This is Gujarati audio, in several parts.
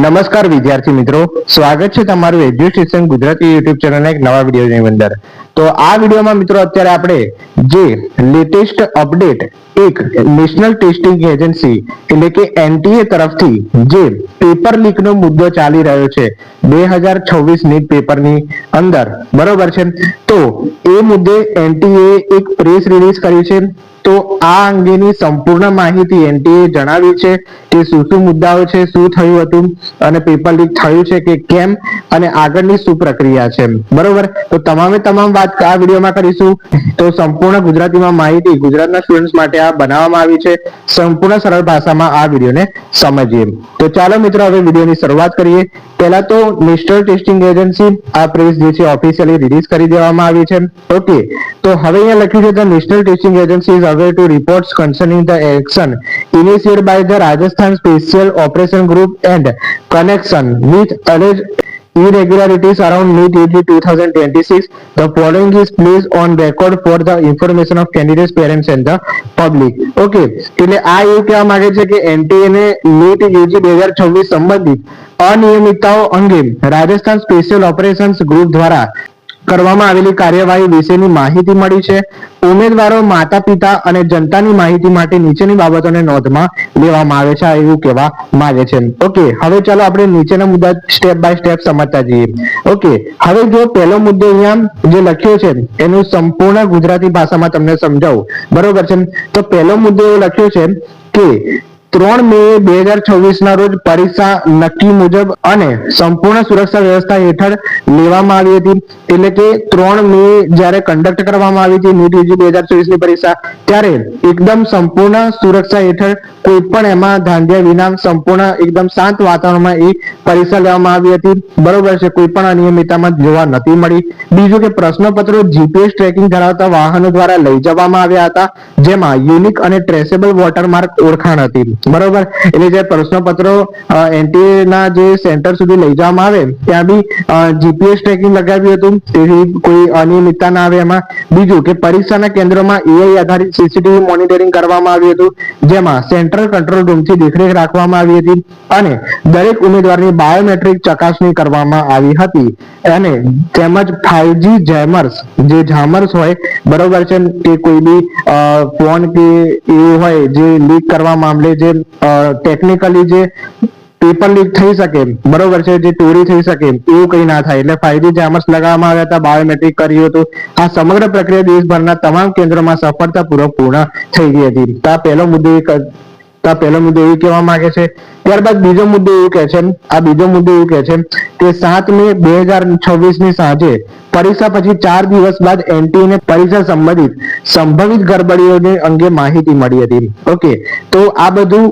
નમસ્કાર વિદ્યાર્થી મિત્રો, સ્વાગત છે તમારું એજ્યુકેશન ગુજરાતી યુટ્યુબ ચેનલના એક નવા વિડીયોની અંદર. તો આ વિડીયોમાં મિત્રો અત્યારે આપણે જે લેટેસ્ટ અપડેટ એક નેશનલ ટેસ્ટિંગ એજન્સી એટલે કે એનટીએ તરફથી જે પેપર લીકનો મુદ્દો ચાલી રહ્યો છે 2026 નીટ પેપરની અંદર, બરોબર છે. તો એ મુદ્દે એનટીએ એક પ્રેસ રિલીઝ કરી છે. તો આ અંગેની સંપૂર્ણ માહિતી એનટીએ જણાવી છે કે શું શું મુદ્દાઓ છે, શું થયું હતું અને પેપર લીક થયું છે કે કેમ અને આગળની શું પ્રક્રિયા છે, બરોબર. તો તમામ વાત આ વિડીયોમાં કરીશું. તો સંપૂર્ણ ગુજરાતીમાં માહિતી ગુજરાતના સ્ટુડન્ટ્સ માટે આ બનાવવામાં આવી છે. સંપૂર્ણ સરળ ભાષામાં આ વિડીયોને સમજીએ. તો ચાલો મિત્રો હવે વિડીયોની શરૂઆત કરીએ. પહેલા તો નેશનલ ટેસ્ટિંગ એજન્સી આ પ્રેસ જે છે ઓફિશિયલી રિલીઝ કરી દેવામાં આવી છે. ઓકે, તો હવે અહીંયા લખ્યું છે the National Testing Agency is aware to reports concerning the action initiated by the Rajasthan Special Operation Group and connection with alleged irregularities around NEET UG 2026. The following is placed on record for the information of candidates, parents and the public. Okay, એટલે આ એવું કહેવા માંગે છે કે એનટીએ ને NEET UG 2026 સંબંધિત અનિયમિતતાઓ અંગે રાજસ્થાન સ્પેશિયલ ઓપરેશન્સ ગ્રુપ દ્વારા કરવામાં આવેલી કાર્યવાહી વિશેની માહિતી મળી છે. ઉમેદવારો, માતા પિતા અને જનતાની માહિતી માટે નીચેની બાબતોને નોંધમાં લેવામાં આવે છે, એવું કહેવા માંગે છે. ઓકે, હવે ચાલો આપણે નીચેના મુદ્દા સ્ટેપ બાય સ્ટેપ સમજતા જઈએ. ઓકે, હવે જો પહેલો મુદ્દો અહીંયા જે લખ્યો છે એનું સંપૂર્ણ ગુજરાતી ભાષામાં તમને સમજાવું, બરોબર છે. તો પહેલો મુદ્દો એવો લખ્યો છે કે 3 મે 2026 ના રોજ પરીક્ષા નક્કી મુજબ અને સંપૂર્ણ સુરક્ષા વ્યવસ્થા હેઠળ લેવામાં આવી હતી. એટલે કે 3 મે જ્યારે કન્ડક્ટ કરવામાં આવી હતી નીટ યુજી 2024 ની પરીક્ષા, ત્યારે એકદમ સંપૂર્ણ સુરક્ષા હેઠળ કોઈ પણ એમાં ધાંધ્યા વિના સંપૂર્ણ એકદમ શાંત વાતાવરણમાં એ પરીક્ષા લેવામાં આવી હતી, બરોબર છે. કોઈ પણ અનિયમિતતામાં જોવા નથી મળી. બીજું કે પ્રશ્નપત્રો જીપીએસ ટ્રેકિંગ ધરાવતા વાહનો દ્વારા લઈ જવામાં આવ્યા હતા, જેમાં યુનિક અને ટ્રેસેબલ વોટરમાર્ક ઓળખાણ હતી, બરોબર. એટલે જે પ્રશ્નપત્રો એનટીએ ના જે સેન્ટર સુધી લઈ જવામાં આવે ત્યાં બી જીપીએસ ટ્રેકિંગ લગાવ્યું હતું, તેથી કોઈ અનિયમિતતા ના આવે એમાં. બીજું કે પરીક્ષાના કેન્દ્રોમાં એઆઈ આધારિત સીસીટીવી મોનિટરિંગ કરવામાં આવ્યું હતું, જેમાં સેન્ટ્રલ કંટ્રોલ રૂમથી દેખરેખ રાખવામાં આવી હતી અને દરેક ઉમેદવારની બાયોમેટ્રિક ચકાસણી કરવામાં આવી હતી. અને તેમજ 5G જેમર્સ, જે જામર્સ હોય, બરોબર છે, કે કોઈ બી ફોન કે એવું હોય જે લીક કરવા મામલે જે ટેકનિકલી જે પેપર લીક થઈ શકે, બરોબર છે, જે ચોરી થઈ શકે એવું કઈ ના થાય, એટલે 5G જામર્સ લગાવવામાં આવ્યા હતા, બાયોમેટ્રિક કર્યું હતું. આ સમગ્ર પ્રક્રિયા દેશભરના તમામ કેન્દ્રોમાં સફળતાપૂર્વક પૂર્ણ થઈ ગઈ હતી. તો આ પહેલો મુદ્દો એવું કહેવા માંગે છે. ત્યારબાદ બીજો મુદ્દો એવું કહે છે, આ બીજો મુદ્દો એવું કહે છે કે 7 મે 2026 ની સાંજે પરીક્ષા પછી 4 દિવસ બાદ એનટીએ ને પરીક્ષા સંબંધિત સંભવિત ગડબડીઓને અંગે માહિતી મળી હતી. ઓકે, તો આ બધું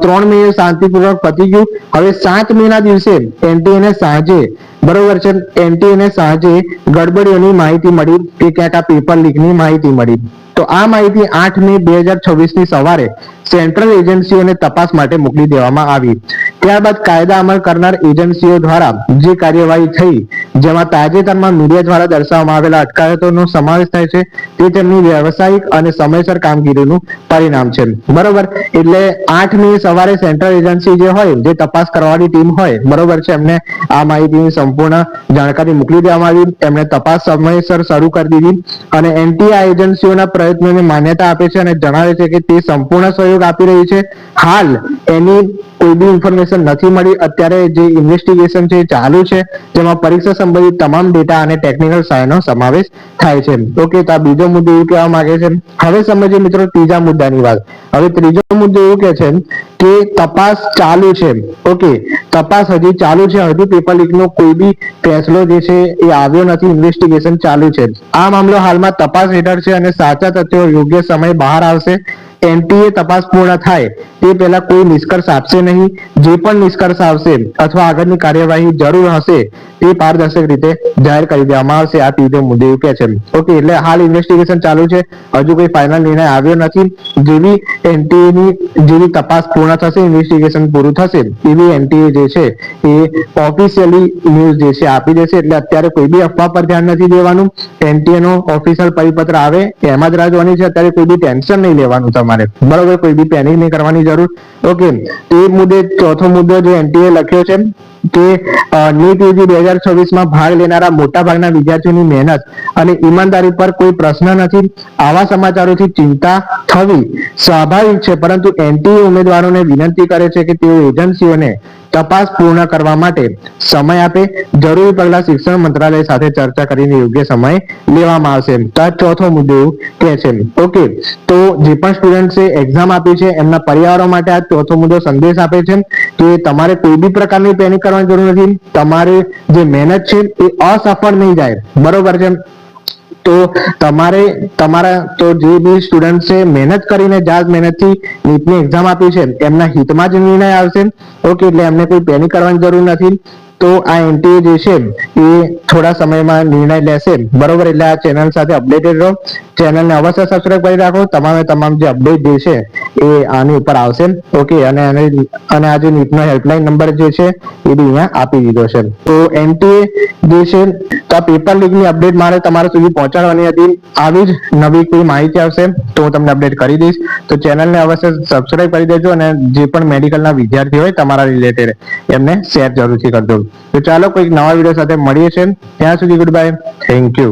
3 મે શાંતિપૂર્વક પતી ગયું. હવે 7 મે ના દિવસે એનટીએ ને સાંજે, બરોબર છે, એનટીએ ને સાંજે ગડબડીઓની માહિતી મળી કે ક્યાંક આ પેપર લીકની માહિતી મળી. તો આ માહિતી 8 મે 2026 ની સવારે સેન્ટ્રલ એજન્સીઓને તપાસ માટે મોકલી દેવામાં આવી. ત્યારબાદ કાયદા અમલ કરનાર એજન્સીઓ દ્વારા જે કાર્યવાહી થઈ, જેમાં તાજેતરમાં મીડિયા દ્વારા દર્શાવવામાં આવેલા અટકાયતોનો સમાવેશ થાય છે, તે તેમની વ્યવસાયિક અને સમયસર કામગીરીનું પરિણામ છે, બરોબર. એટલે 8 મે સવારે સેન્ટ્રલ એજન્સી જે હોય, જે તપાસ કરવાની ટીમ હોય, બરોબર છે, એમને આ માહિતીની સંપૂર્ણ જાણકારી મોકલી દેવામાં આવી. એમણે તપાસ સમયસર શરૂ કરી દીધી અને એનટીએ આ એજન્સીઓના પ્રયત્નોને માન્યતા આપે છે અને જણાવે છે કે તે સંપૂર્ણ સહયોગ આપી રહી છે. હાલ એની કોઈ બી ઇન્ફોર્મેશન નથી મળી. અત્યારે જે ઇન્વેસ્ટિગેશન છે ચાલુ છે, જેમાં પરીક્ષા સંબંધિત તમામ ડેટા અને ટેકનિકલ સહાયનો સમાવેશ થાય છે. ઓકે, તો આ બીજો મુદ્દો એવું કહેવા માંગે છે. હવે સમજીએ મિત્રો ત્રીજા મુદ્દાની વાત. હવે ત્રીજો મુદ્દો એવું કહે છે કે તપાસ ચાલુ છે. ઓકે, તપાસ હજી ચાલુ છે, હજુ પેપર લીકનો કોઈ બી ફેસલો જે છે એ આવ્યો નથી, ઇન્વેસ્ટિગેશન ચાલુ છે. આ મામલો હાલમાં તપાસ હેઠળ છે અને સાચા તથ્યો યોગ્ય સમય બહાર આવશે. એનટીએ તપાસ પૂર્ણ થાય તે પહેલા કોઈ નિષ્કર્ષ આપશે નહીં. જે પણ નિષ્કર્ષ આવશે અથવા આગળની કાર્યવાહી જરૂર હશે તે પારદર્શક રીતે જાહેર કરી દેવામાં આવશે. આ ત્રીજો મુદ્દો એવું કહે છે. ઓકે, એટલે હાલ ઇન્વેસ્ટિગેશન ચાલુ છે, હજુ કોઈ ફાઇનલ નિર્ણય આવ્યો નથી. જેવી એનટીએ ની જેવી તપાસ પૂર્ણ થશે, ઇન્વેસ્ટિગેશન પૂરું થશે, એવી એનટીએ જે છે એ ઓફિશિયલી ન્યૂઝ જે છે આપી દેશે. એટલે અત્યારે કોઈ બી અફવા પર ધ્યાન નથી દેવાનું. એનટીએ નો ઓફિશિયલ પરિપત્ર આવે એમાં જ રાહ જોવાની છે. અત્યારે કોઈ બી ટેન્શન નહીં લેવાનું તમારે. તમારે, બરોબર, કોઈ બી પેનિક નહીં કરવાની જરૂર. ઓકે, તો એ મુદ્દે ચોથો મુદ્દો જે એનટીએ લખ્યો છે કે નીટ યુજી 2026 માં ભાગ લેનારા મોટા ભાગના વિદ્યાર્થીઓની મહેનત અને ઈમાનદારી પર કોઈ પ્રશ્ન નથી. આવા સમાચારોથી ચિંતા થવી સ્વાભાવિક છે, પરંતુ એનટીએ ઉમેદવારોને વિનંતી કરે છે કે તેઓ એજન્સીઓને તપાસ પૂર્ણ કરવા માટે સમય આપે. જરૂરી પગલા શિક્ષણ મંત્રાલય સાથે ચર્ચા કરીને યોગ્ય સમય લેવામાં આવશે. તો આ ચોથો મુદ્દો એવું કહે છે. ઓકે, તો જે પણ સ્ટુડન્ટ્સે એક્ઝામ આપી છે એમના પરિવારો માટે આ ચોથો મુદ્દો સંદેશ આપે છે કે તમારે કોઈ બી પ્રકારની પેનિક કરવાની જરૂર નથી. તમારી જે મહેનત છે એ અસફળ નહીં જાય, બરોબર છે. તો તમારે તો જે બી સ્ટુડન્ટ છે મહેનત કરીને જાત મહેનતથી નીટની એક્ઝામ આપી છે એમના હિતમાં જ નિર્ણય આવશે. ઓકે, એટલે એમને કોઈ પેનિક કરવાની જરૂર નથી. તો આ એનટીએ જે છે એ થોડા સમયમાં નિર્ણય લેશે, બરોબર. એટલે આ ચેનલ સાથે અપડેટેડ રહો, ચેનલને અવશ્ય સબસ્ક્રાઇબ કરી રાખો. તમામ જે અપડેટ જે છે એ આની ઉપર આવશે. ઓકે, અને આ જે નીટનો હેલ્પલાઇન નંબર જે છે એ બી અહીંયા આપી દીધો છે. તો એનટીએ જે છે તો આ પેપર લીકની અપડેટ મારે તમારા સુધી પહોંચાડવાની હતી. આવી જ નવી કોઈ માહિતી આવશે તો હું તમને અપડેટ કરી દઈશ. તો ચેનલને અવશ્ય સબસ્ક્રાઇબ કરી દેજો અને જે પણ મેડિકલના વિદ્યાર્થી હોય તમારા રિલેટેડ એમને શેર જરૂરથી કરજો. તો ચાલો કોઈક નવા વિડીયો સાથે મળીએ છીએ. ત્યાં સુધી ગુડ બાય, થેન્ક યુ.